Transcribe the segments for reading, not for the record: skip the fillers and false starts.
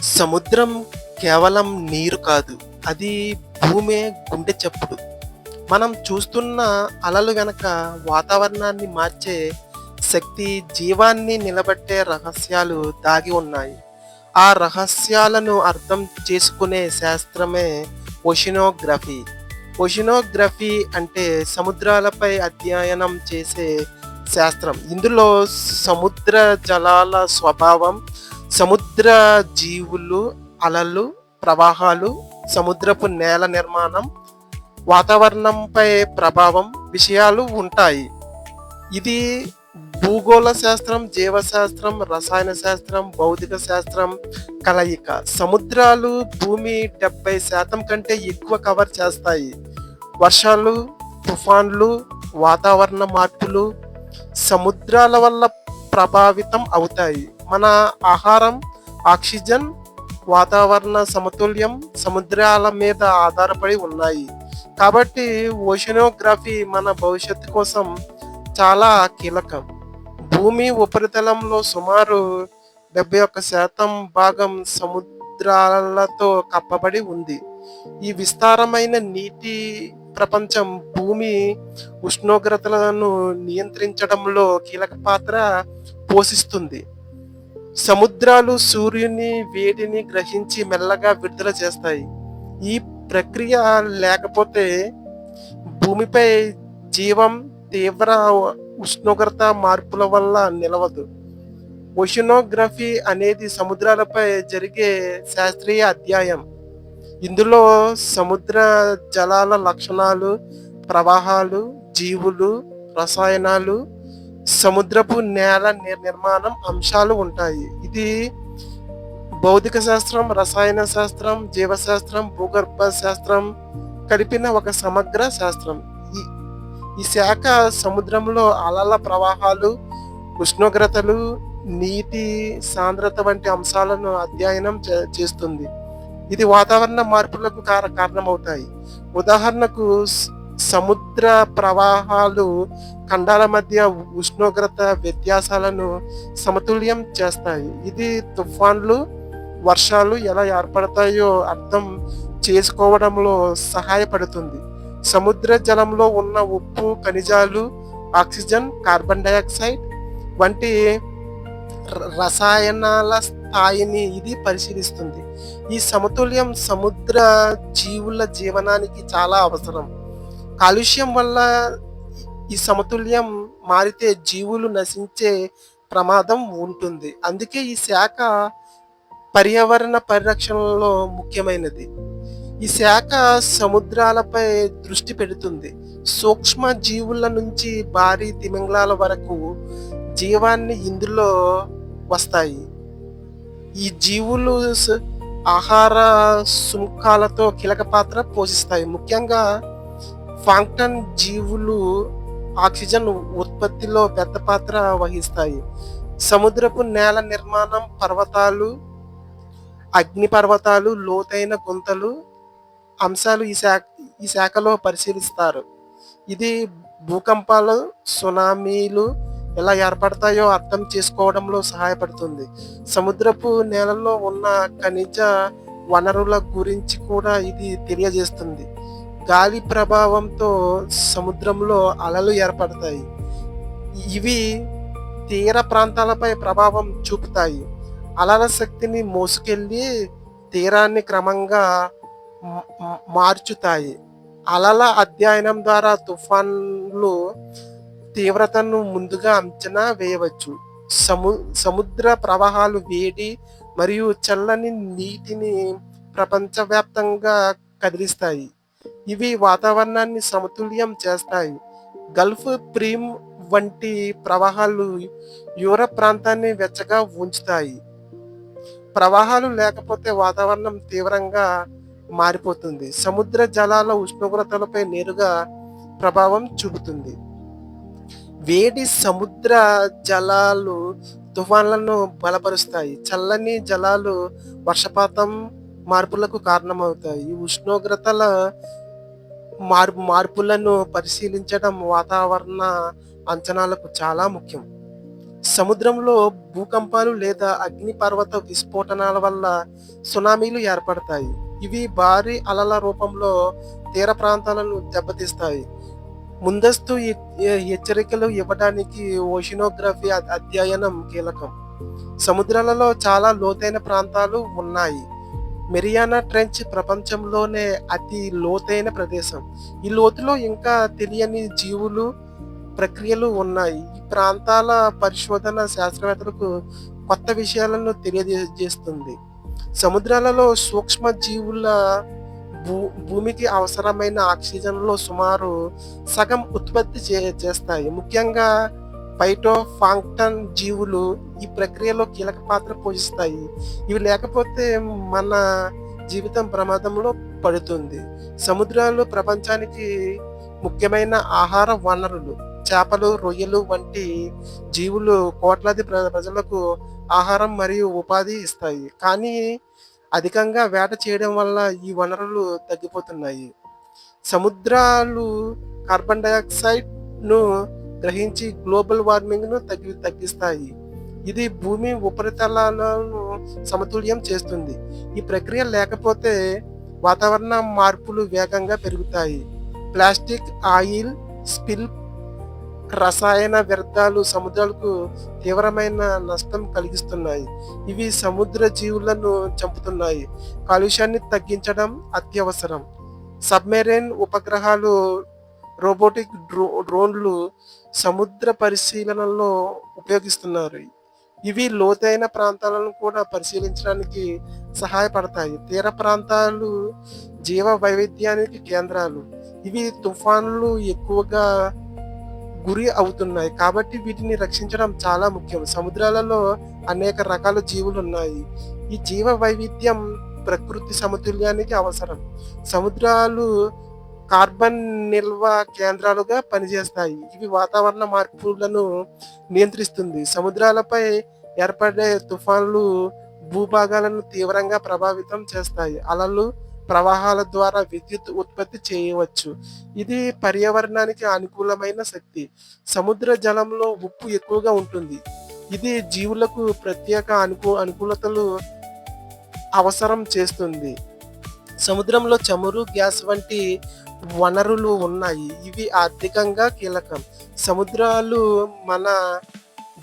సముద్రం కేవలం నీరు కాదు. అది భూమే గుండె చప్పుడు. మనం చూస్తున్న అలలు వెనక వాతావరణాన్ని మార్చే శక్తి, జీవాన్ని నిలబెట్టే రహస్యాలు దాగి ఉన్నాయి. ఆ రహస్యాలను అర్థం చేసుకునే శాస్త్రమే ఓషినోగ్రఫీ. ఓషినోగ్రఫీ అంటే సముద్రాలపై అధ్యయనం చేసే శాస్త్రం. ఇందులో సముద్ర జలాల స్వభావం, సముద్ర జీవులు, అలలు, ప్రవాహాలు, సముద్రపు నేల నిర్మాణం, వాతావరణంపై ప్రభావం విషయాలు ఉంటాయి. ఇది భూగోళ శాస్త్రం, జీవశాస్త్రం, రసాయన శాస్త్రం, భౌతిక శాస్త్రం కలయిక. సముద్రాలు భూమి 70% కంటే ఎక్కువ కవర్ చేస్తాయి. వర్షాలు, తుఫాన్లు, వాతావరణ మార్పులు సముద్రాల వల్ల ప్రభావితం అవుతాయి. మన ఆహారం, ఆక్సిజన్, వాతావరణ సమతుల్యం సముద్రాల మీద ఆధారపడి ఉన్నాయి. కాబట్టి ఓషినోగ్రఫీ మన భవిష్యత్తు కోసం చాలా కీలకం. భూమి ఉపరితలంలో సుమారు 71% భాగం సముద్రాలతో కప్పబడి ఉంది. ఈ విస్తారమైన నీటి ప్రపంచం భూమి ఉష్ణోగ్రతలను నియంత్రించడంలో కీలక పాత్ర పోషిస్తుంది. సముద్రాలు సూర్యుని వేడిని గ్రహించి మెల్లగా విడుదల చేస్తాయి. ఈ ప్రక్రియ లేకపోతే భూమిపై జీవం తీవ్ర ఉష్ణోగ్రత మార్పుల వల్ల నిలవదు. ఓషినోగ్రఫీ అనేది సముద్రాలపై జరిగే శాస్త్రీయ అధ్యయనం. ఇందులో సముద్ర జలాల లక్షణాలు, ప్రవాహాలు, జీవులు, రసాయనాలు, సముద్రపు నేల నిర్మాణం అంశాలు ఉంటాయి. ఇది భౌతిక శాస్త్రం, రసాయన శాస్త్రం, జీవశాస్త్రం, భూగర్భ శాస్త్రం కలిపిన ఒక సమగ్ర శాస్త్రం. ఈ ఈ శాఖ సముద్రంలో అలల ప్రవాహాలు, ఉష్ణోగ్రతలు, నీటి సాంద్రత వంటి అంశాలను అధ్యయనం చేస్తుంది. ఇది వాతావరణ మార్పులకు కారణమవుతాయి. ఉదాహరణకు సముద్ర ప్రవాహాలు ఖండాల మధ్య ఉష్ణోగ్రత వ్యత్యాసాలను సమతుల్యం చేస్తాయి. ఇది తుఫాన్లు, వర్షాలు ఎలా ఏర్పడతాయో అర్థం చేసుకోవడంలో సహాయపడుతుంది. సముద్ర జలంలో ఉన్న ఉప్పు, ఖనిజాలు, ఆక్సిజన్, కార్బన్ డయాక్సైడ్ వంటి రసాయనాల స్థాయిని ఇది పరిశీలిస్తుంది. ఈ సమతుల్యం సముద్ర జీవుల జీవనానికి చాలా అవసరం. కాలుష్యం వల్ల ఈ సమతుల్యం మారితే జీవులు నశించే ప్రమాదం ఉంటుంది. అందుకే ఈ శాఖ పర్యావరణ పరిరక్షణలో ముఖ్యమైనది. ఈ శాఖ సముద్రాలపై దృష్టి పెడుతుంది. సూక్ష్మ జీవుల నుంచి భారీ తిమింగలాల వరకు జీవాన్ని ఇందులో వస్తాయి. ఈ జీవులు ఆహార సుంకాలతో కీలక పాత్ర పోషిస్తాయి. ముఖ్యంగా ఫాంక్టన్ జీవులు ఆక్సిజన్ ఉత్పత్తిలో పెద్ద పాత్ర వహిస్తాయి. సముద్రపు నేల నిర్మాణం, పర్వతాలు, అగ్నిపర్వతాలు, లోతైన గుంతలు అంశాలు ఈ శాఖలో పరిశీలిస్తారు. ఇది భూకంపాలు, సునామీలు ఎలా ఏర్పడతాయో అర్థం చేసుకోవడంలో సహాయపడుతుంది. సముద్రపు నేలలో ఉన్న ఖనిజ వనరుల గురించి కూడా ఇది తెలియజేస్తుంది. గాలి ప్రభావంతో సముద్రంలో అలలు ఏర్పడతాయి. ఇవి తీర ప్రాంతాలపై ప్రభావం చూపుతాయి. అలల శక్తిని మోసుకెళ్ళి తీరాన్ని క్రమంగా మార్చుతాయి. అలల అధ్యయనం ద్వారా తుఫాన్లు తీవ్రతను ముందుగా అంచనా వేయవచ్చు. సముద్ర ప్రవాహాలు వేడి మరియు చల్లని నీటిని ప్రపంచవ్యాప్తంగా కదిలిస్తాయి. ఇవి వాతావరణాన్ని సమతుల్యం చేస్తాయి. గల్ఫ్ ప్రీమ్ వంటి ప్రవాహాలు యూరప్ ప్రాంతాన్ని వెచ్చగా ఉంచుతాయి. ప్రవాహాలు లేకపోతే వాతావరణం తీవ్రంగా మారిపోతుంది. సముద్ర జలాల ఉష్ణోగ్రతలపై నేరుగా ప్రభావం చూపుతుంది. వేడి సముద్ర జలాలు తుఫాన్లను బలపరుస్తాయి. చల్లని జలాలు వర్షపాతం మార్పులకు కారణమవుతాయి. ఉష్ణోగ్రతల మార్పులను పరిశీలించడం వాతావరణ అంచనాలకు చాలా ముఖ్యం. సముద్రంలో భూకంపాలు లేదా అగ్నిపర్వత విస్ఫోటనాల వల్ల సునామీలు ఏర్పడతాయి. ఇవి భారీ అలల రూపంలో తీర ప్రాంతాలను దెబ్బతీస్తాయి. ముందస్తు హెచ్చరికలు ఇవ్వడానికి ఓషినోగ్రఫీ అధ్యయనం కీలకం. సముద్రాలలో చాలా లోతైన ప్రాంతాలు ఉన్నాయి. మెరియానా ట్రెంచ్ ప్రపంచంలోనే అతి లోతైన ప్రదేశం. ఈ లోతులో ఇంకా తెలియని జీవులు, ప్రక్రియలు ఉన్నాయి. ఈ ప్రాంతాల పరిశోధన శాస్త్రవేత్తలకు కొత్త విషయాలను తెలియజేస్తుంది. సముద్రాలలో సూక్ష్మ జీవుల భూమికి అవసరమైన ఆక్సిజన్లో సుమారు సగం ఉత్పత్తి చేస్తాయి. ముఖ్యంగా ఫైటోప్లాంక్టన్ జీవులు ఈ ప్రక్రియలో కీలక పాత్ర పోషిస్తాయి. ఇవి లేకపోతే మన జీవితం ప్రమాదంలో పడుతుంది. సముద్రాలు ప్రపంచానికి ముఖ్యమైన ఆహార వనరులు. చేపలు, రొయ్యలు వంటి జీవులు కోట్లాది ప్రజలకు ఆహారం మరియు ఉపాధి ఇస్తాయి. కానీ అధికంగా వేట చేయడం వల్ల ఈ వనరులు తగ్గిపోతున్నాయి. సముద్రాలు కార్బన్ డయాక్సైడ్ను గ్రహించి గ్లోబల్ వార్మింగ్ను తగ్గిస్తాయి. ఇది భూమి ఉపరితలాలను సమతుల్యం చేస్తుంది. ఈ ప్రక్రియ లేకపోతే వాతావరణ మార్పులు వేగంగా పెరుగుతాయి. ప్లాస్టిక్, ఆయిల్ స్పిల్, రసాయన వ్యర్థాలు సముద్రాలకు తీవ్రమైన నష్టం కలిగిస్తున్నాయి. ఇవి సముద్ర జీవులను చంపుతున్నాయి. కాలుష్యాన్ని తగ్గించడం అత్యవసరం. సబ్మెరైన్ ఉపగ్రహాలు, రోబోటిక్ డ్రోన్లు సముద్ర పరిశీలనలో ఉపయోగిస్తున్నారు. ఇవి లోతైన ప్రాంతాలను కూడా పరిశీలించడానికి సహాయపడతాయి. తీర ప్రాంతాలు జీవ వైవిధ్యానికి కేంద్రాలు. ఇవి తుఫాన్లు ఎక్కువగా గురి అవుతున్నాయి కాబట్టి వీటిని రక్షించడం చాలా ముఖ్యం. సముద్రాలలో అనేక రకాల జీవులు ఉన్నాయి. ఈ జీవ వైవిధ్యం ప్రకృతి సమతుల్యానికి అవసరం. సముద్రాలు కార్బన్ నిల్వ కేంద్రాలుగా పనిచేస్తాయి. ఇవి వాతావరణ మార్పులను నియంత్రిస్తుంది. సముద్రాలపై ఏర్పడే తుఫాన్లు భూభాగాలను తీవ్రంగా ప్రభావితం చేస్తాయి. అలలు, ప్రవాహాల ద్వారా విద్యుత్ ఉత్పత్తి చేయవచ్చు. ఇది పర్యావరణానికి అనుకూలమైన శక్తి. సముద్ర జలంలో ఉప్పు ఎక్కువగా ఉంటుంది. ఇది జీవులకు ప్రత్యేక అనుకూలతలు అవసరం చేస్తుంది. సముద్రంలో చమురు, గ్యాస్ వంటి వనరులు ఉన్నాయి. ఇవి ఆర్థికంగా కీలకం. సముద్రాలు మన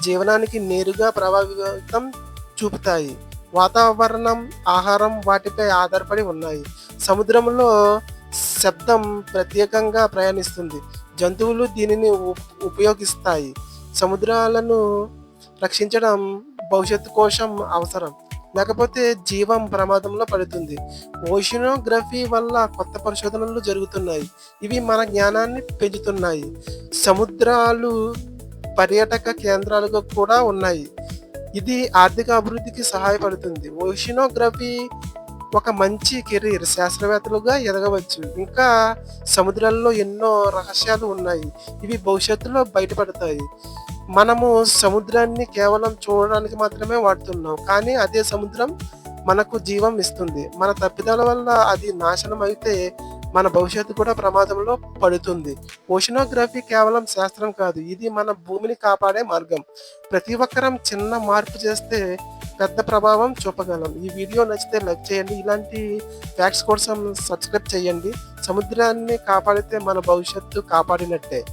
జీవనానికి నేరుగా ప్రభావితం చూపుతాయి. వాతావరణం, ఆహారం వాటిపై ఆధారపడి ఉన్నాయి. సముద్రంలో శబ్దం ప్రత్యేకంగా ప్రయాణిస్తుంది. జంతువులు దీనిని ఉపయోగిస్తాయి. సముద్రాలను రక్షించడం భవిష్యత్తు కోసం అవసరం. లేకపోతే జీవం ప్రమాదంలో పడుతుంది. ఓషినోగ్రఫీ వల్ల కొత్త పరిశోధనలు జరుగుతున్నాయి. ఇవి మన జ్ఞానాన్ని పెంచుతున్నాయి. సముద్రాలు పర్యాటక కేంద్రాలుగా కూడా ఉన్నాయి. ఇది ఆర్థిక అభివృద్ధికి సహాయపడుతుంది. ఓషినోగ్రఫీ ఒక మంచి కెరీర్. శాస్త్రవేత్తలుగా ఎదగవచ్చు. ఇంకా సముద్రాల్లో ఎన్నో రహస్యాలు ఉన్నాయి. ఇవి భవిష్యత్తులో బయటపడతాయి. మనము సముద్రాన్ని కేవలం చూడడానికి మాత్రమే వాడుతున్నాం. కానీ అదే సముద్రం మనకు జీవం ఇస్తుంది. మన తప్పిదాల వల్ల అది నాశనం అయితే మన భవిష్యత్తు కూడా ప్రమాదంలో పడుతుంది. ఓషినోగ్రఫీ కేవలం శాస్త్రం కాదు, ఇది మన భూమిని కాపాడే మార్గం. ప్రతి ఒక్కరం చిన్న మార్పు చేస్తే పెద్ద ప్రభావం చూపగలం. ఈ వీడియో నచ్చితే లైక్ చేయండి. ఇలాంటి ఫ్యాక్ట్స్ కోసం సబ్స్క్రైబ్ చేయండి. సముద్రాన్ని కాపాడితే మన భవిష్యత్తు కాపాడినట్టే.